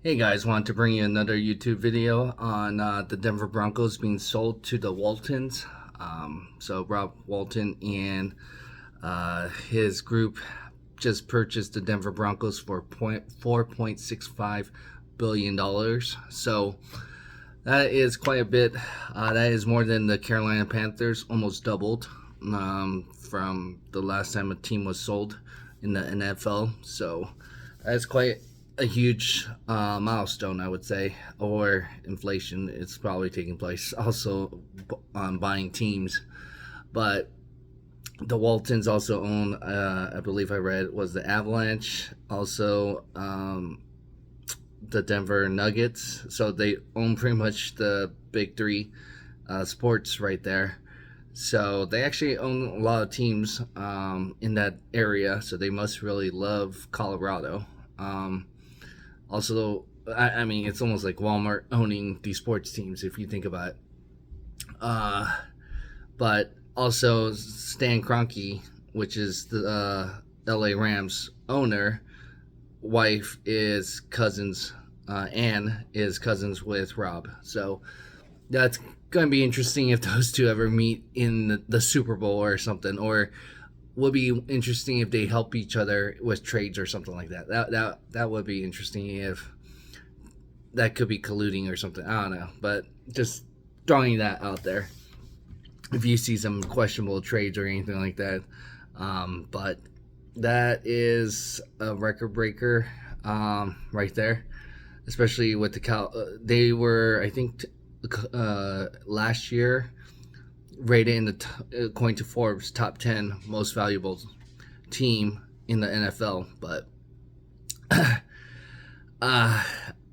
Hey guys, want to bring you another YouTube video on the Denver Broncos being sold to the Waltons. So Rob Walton and his group just purchased the Denver Broncos for $4.65 billion. So that is quite a bit. That is more than the Carolina Panthers, almost doubled from the last time a team was sold in the NFL. So that's quite a huge milestone, I would say, or inflation. It's probably taking place also on buying teams. But the Waltons also own, I believe I read, was the Avalanche, also the Denver Nuggets. So they own pretty much the big three sports right there. So they actually own a lot of teams in that area. So they must really love Colorado. Also, I mean, it's almost like Walmart owning these sports teams if you think about it. But also Stan Kroenke, which is the LA Rams owner, wife is cousins, Ann is cousins with Rob. So that's going to be interesting if those two ever meet in the Super Bowl or something, or would be interesting if they help each other with trades or something like that. That would be interesting if that could be colluding or something. I don't know, but just throwing that out there. If you see some questionable trades or anything like that, but that is a record breaker right there, especially with the they were, I think, last year rated in according to Forbes top 10 most valuable team in the NFL, but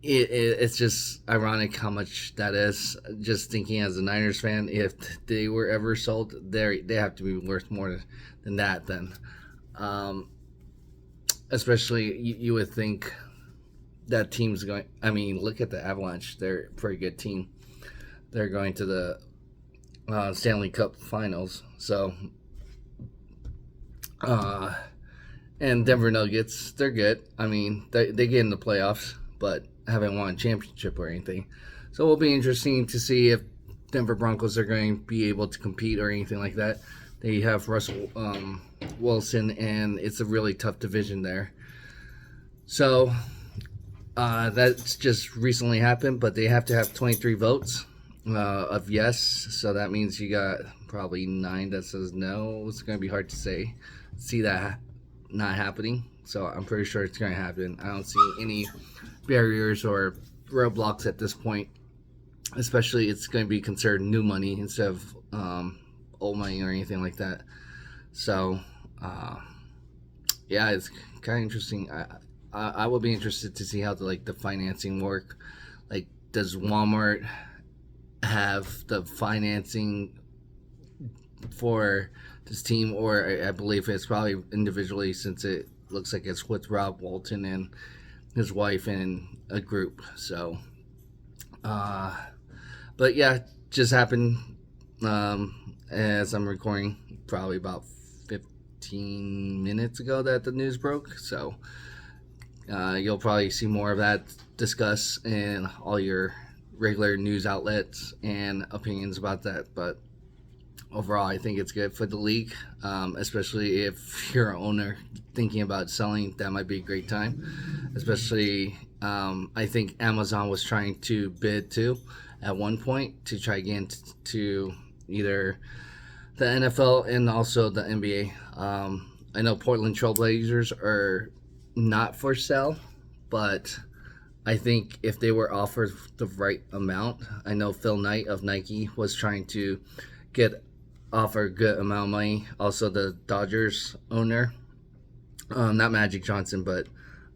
it's just ironic how much that is. Just thinking as a Niners fan, if they were ever sold, they have to be worth more than that. Then, especially you would think that team's going. I mean, look at the Avalanche; they're a pretty good team. They're going to the Stanley Cup Finals. So, and Denver Nuggets, they're good. I mean, they get in the playoffs, but haven't won a championship or anything. So it'll be interesting to see if Denver Broncos are going to be able to compete or anything like that. They have Russell Wilson, and it's a really tough division there. So that's just recently happened, but they have to have 23 votes of yes, so that means you got probably 9 that says no. It's going to be hard to see that not happening, so I'm pretty sure it's going to happen. I don't see any barriers or roadblocks at this point, especially it's going to be considered new money instead of old money or anything like that. So yeah, it's kind of interesting. I will be interested to see how the financing work. Like, does Walmart have the financing for this team, or I believe it's probably individually, since it looks like it's with Rob Walton and his wife and a group. So but yeah, just happened as I'm recording, probably about 15 minutes ago that the news broke. So you'll probably see more of that discussed in all your regular news outlets and opinions about that. But overall, I think it's good for the league, especially if you're an owner thinking about selling. That might be a great time, especially I think Amazon was trying to bid too at one point to try again to either the NFL and also the NBA. I know Portland Trailblazers are not for sale, but I think if they were offered the right amount, I know Phil Knight of Nike was trying to offer a good amount of money. Also, the Dodgers owner, not Magic Johnson, but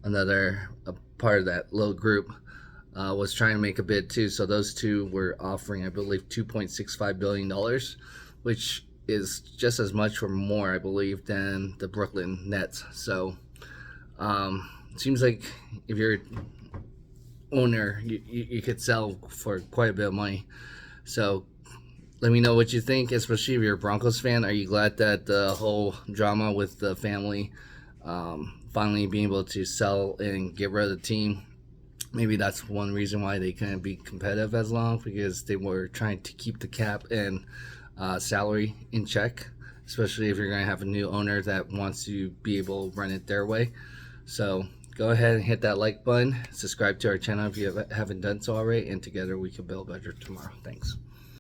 another part of that little group, was trying to make a bid too. So those two were offering, I believe, $2.65 billion, which is just as much or more, I believe, than the Brooklyn Nets. So it seems like if you're owner, you could sell for quite a bit of money. So let me know what you think, especially if you're a Broncos fan. Are you glad that the whole drama with the family finally being able to sell and get rid of the team maybe that's one reason why they couldn't be competitive as long, because they were trying to keep the cap and salary in check, especially if you're going to have a new owner that wants to be able to run it their way. So go ahead and hit that like button, subscribe to our channel if you haven't done so already, and together we can build better tomorrow. Thanks.